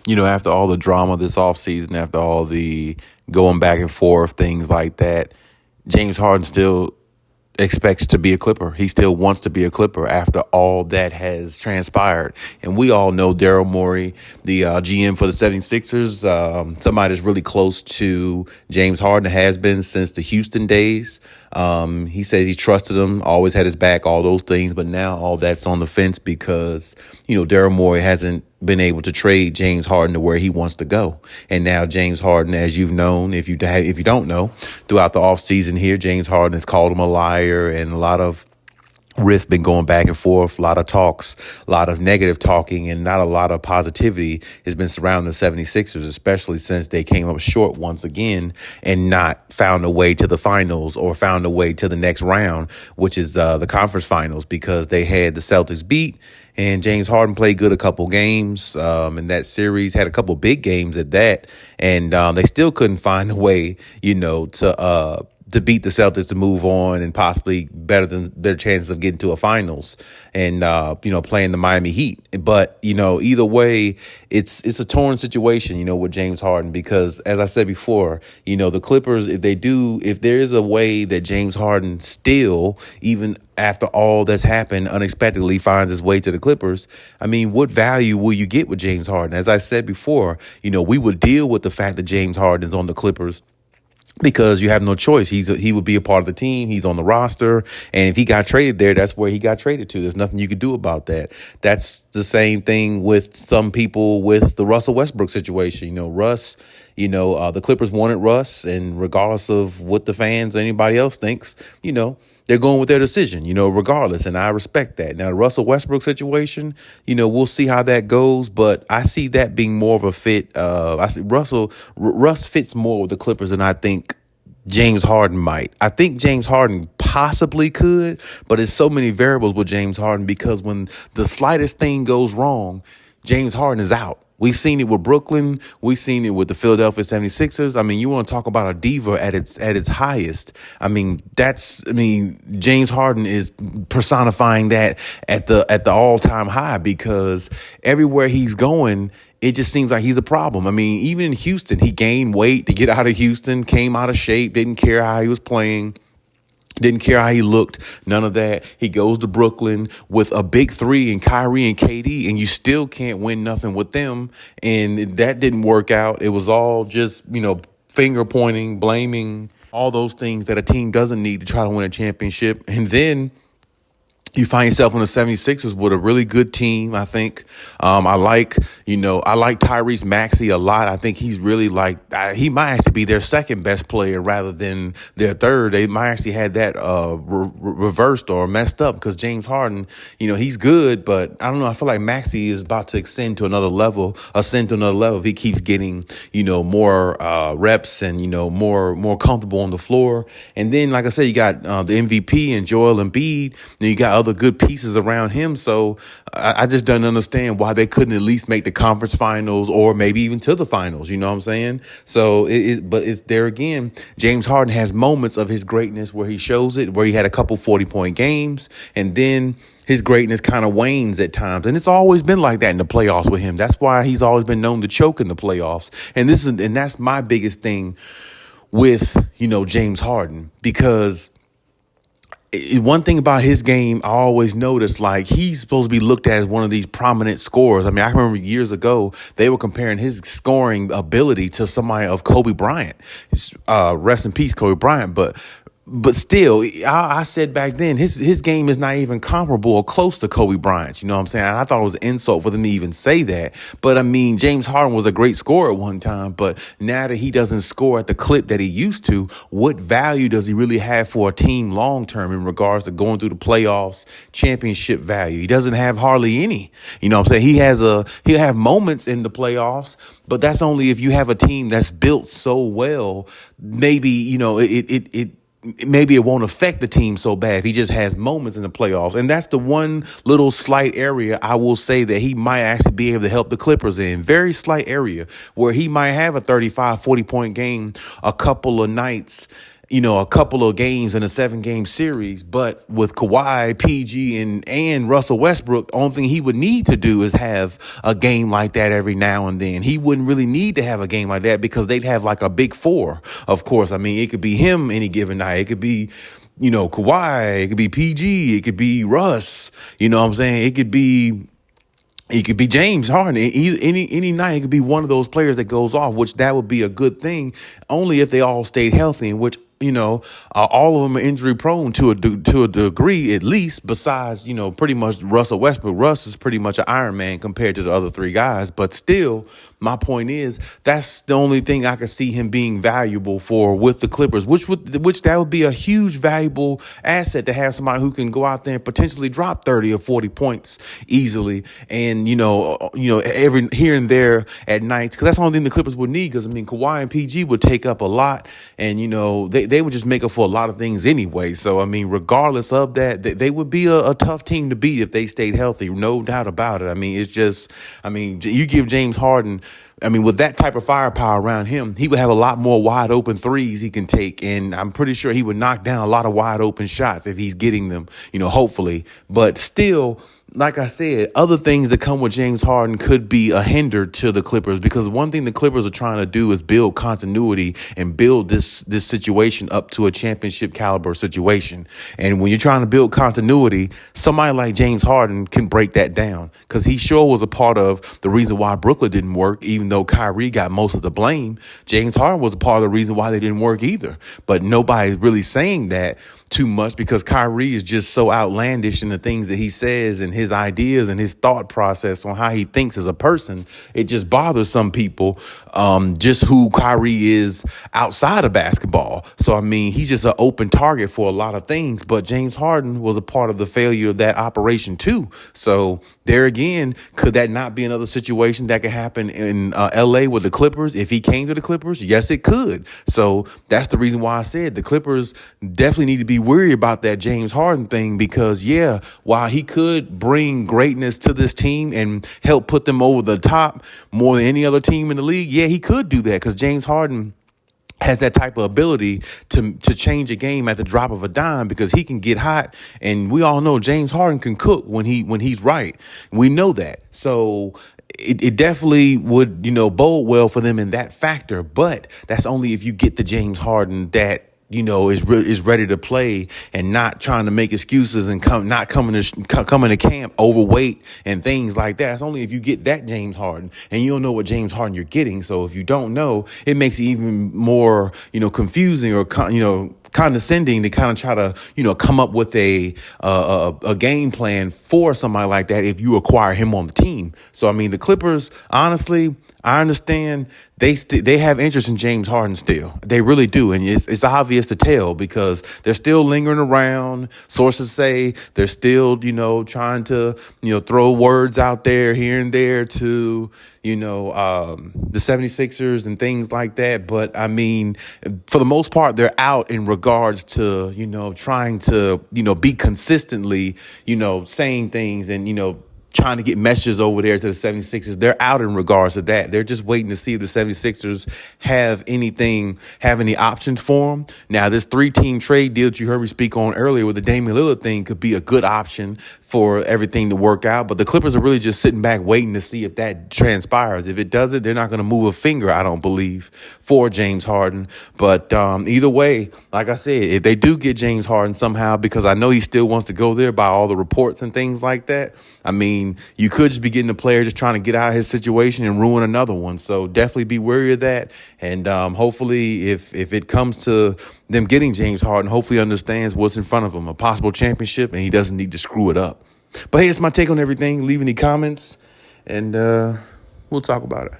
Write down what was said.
After all the drama this offseason, after all the going back and forth, things like that, James Harden still expects to be a Clipper. He still wants to be a Clipper after all that has transpired. And we all know Daryl Morey, the GM for the 76ers, somebody that's really close to James Harden, has been since the Houston days. He says he trusted him, always had his back, all those things. But now all that's on the fence because, Daryl Morey hasn't been able to trade James Harden to where he wants to go. And now James Harden, as you've known, if you don't know, throughout the offseason here, James Harden has called him a liar, and a lot of riff been going back and forth, a lot of talks, a lot of negative talking, and not a lot of positivity has been surrounding the 76ers, especially since they came up short once again and not found a way to the finals or found a way to the next round, which is the conference finals, because they had the Celtics beat. And James Harden played good a couple games in that series, had a couple big games at that. And they still couldn't find a way, to beat the Celtics to move on and possibly better than their chances of getting to a finals and, playing the Miami Heat. But, either way, it's a torn situation, with James Harden, because as I said before, the Clippers, if there is a way that James Harden still, even after all that's happened, unexpectedly finds his way to the Clippers, what value will you get with James Harden? As I said before, we would deal with the fact that James Harden is on the Clippers because you have no choice. He would be a part of the team. He's on the roster. And if he got traded there, that's where he got traded to. There's nothing you could do about that. That's the same thing with some people with the Russell Westbrook situation. Russ, the Clippers wanted Russ, and regardless of what the fans or anybody else thinks, they're going with their decision, regardless. And I respect that. Now, the Russell Westbrook situation, we'll see how that goes. But I see that being more of a fit. I see Russ fits more with the Clippers than I think James Harden might. I think James Harden possibly could, but there's so many variables with James Harden because when the slightest thing goes wrong, James Harden is out. We've seen it with Brooklyn. We've seen it with the Philadelphia 76ers. You want to talk about a diva at its highest. James Harden is personifying that at the all-time high, because everywhere he's going, it just seems like he's a problem. Even in Houston, he gained weight to get out of Houston, came out of shape, didn't care how he was playing. Didn't care how he looked, none of that. He goes to Brooklyn with a big three and Kyrie and KD, and you still can't win nothing with them. And that didn't work out. It was all just, finger pointing, blaming, all those things that a team doesn't need to try to win a championship. And then you find yourself on the 76ers with a really good team, I think. I like Tyrese Maxey a lot. I think he's really he might actually be their second best player rather than their third. They might actually had that reversed or messed up because James Harden, he's good, but I don't know. I feel like Maxey is about to ascend to another level if he keeps getting, more reps and, more comfortable on the floor. And then, like I said, you got the MVP and Joel Embiid. Then you got other good pieces around him. So I just don't understand why they couldn't at least make the conference finals or maybe even to the finals. You know what I'm saying? So but it's there again. James Harden has moments of his greatness where he shows it, where he had a couple 40-point games, and then his greatness kind of wanes at times. And it's always been like that in the playoffs with him. That's why he's always been known to choke in the playoffs. And that's my biggest thing with, James Harden, because one thing about his game, I always noticed, he's supposed to be looked at as one of these prominent scorers. I remember years ago, they were comparing his scoring ability to somebody of Kobe Bryant. Rest in peace, Kobe Bryant. But still, I said back then, his game is not even comparable or close to Kobe Bryant's. You know what I'm saying? I thought it was an insult for them to even say that. But James Harden was a great scorer at one time. But now that he doesn't score at the clip that he used to, what value does he really have for a team long term in regards to going through the playoffs, championship value? He doesn't have hardly any. You know what I'm saying? He'll have moments in the playoffs, but that's only if you have a team that's built so well. Maybe, maybe it won't affect the team so bad if he just has moments in the playoffs. And that's the one little slight area I will say that he might actually be able to help the Clippers in. Very slight area where he might have a 35, 40-point game a couple of nights, a couple of games in a 7-game series. But with Kawhi, PG, and Russell Westbrook, the only thing he would need to do is have a game like that every now and then. He wouldn't really need to have a game like that because they'd have like a big four. Of course, I mean, it could be him any given night. It could be, Kawhi. It could be PG. It could be Russ. You know what I'm saying? It could be James Harden. Any night, it could be one of those players that goes off, which that would be a good thing only if they all stayed healthy, in which, all of them are injury prone to a degree, at least, besides, pretty much Russell Westbrook. Russ is pretty much an Iron Man compared to the other three guys. But still, my point is, that's the only thing I could see him being valuable for with the Clippers, which that would be a huge valuable asset to have somebody who can go out there and potentially drop 30 or 40 points easily. And, every here and there at nights, because that's the only thing the Clippers would need. Because, Kawhi and PG would take up a lot, and, they would just make up for a lot of things anyway. So, regardless of that, they would be a tough team to beat if they stayed healthy. No doubt about it. It's just, you give James Harden, with that type of firepower around him, he would have a lot more wide open threes he can take. And I'm pretty sure he would knock down a lot of wide open shots if he's getting them, hopefully. But still, like I said, other things that come with James Harden could be a hinder to the Clippers, because one thing the Clippers are trying to do is build continuity and build this situation up to a championship caliber situation. And when you're trying to build continuity, somebody like James Harden can break that down, because he sure was a part of the reason why Brooklyn didn't work, even though Kyrie got most of the blame. James Harden was a part of the reason why they didn't work either. But nobody's really saying that too much, because Kyrie is just so outlandish in the things that he says and his ideas and his thought process on how he thinks as a person. It just bothers some people, just who Kyrie is outside of basketball. So, he's just an open target for a lot of things. But James Harden was a part of the failure of that operation too. So there again, could that not be another situation that could happen in LA with the Clippers if he came to the Clippers? Yes, it could. So that's the reason why I said the Clippers definitely need to be worried about that James Harden thing, because while he could bring greatness to this team and help put them over the top more than any other team in the league, he could do that, because James Harden has that type of ability to change a game at the drop of a dime, because he can get hot, and we all know James Harden can cook when he's right. We know that. So it definitely would, bode well for them in that factor. But that's only if you get the James Harden that is ready to play and not trying to make excuses and coming to camp overweight and things like that. It's only if you get that James Harden, and you don't know what James Harden you're getting. So if you don't know, it makes it even more, confusing or, condescending to kind of try to, come up with a game plan for somebody like that if you acquire him on the team. So, the Clippers, honestly, I understand they have interest in James Harden still. They really do. And it's obvious to tell, because they're still lingering around. Sources say they're still, trying to, throw words out there here and there to, the 76ers and things like that. But for the most part, they're out in regards to, trying to, be consistently, saying things and, trying to get messages over there to the 76ers. They're out in regards to that. They're just waiting to see if the 76ers have any options for them. Now, this 3-team trade deal that you heard me speak on earlier with the Damian Lillard thing could be a good option for everything to work out. But the Clippers are really just sitting back waiting to see if that transpires. If it doesn't, they're not going to move a finger, I don't believe, for James Harden. But either way, like I said, if they do get James Harden somehow, because I know he still wants to go there by all the reports and things like that, you could just be getting a player just trying to get out of his situation and ruin another one. So definitely be wary of that. And hopefully if it comes to them getting James Harden, hopefully understands what's in front of him, a possible championship, and he doesn't need to screw it up. But hey, it's my take on everything. Leave any comments, and we'll talk about it.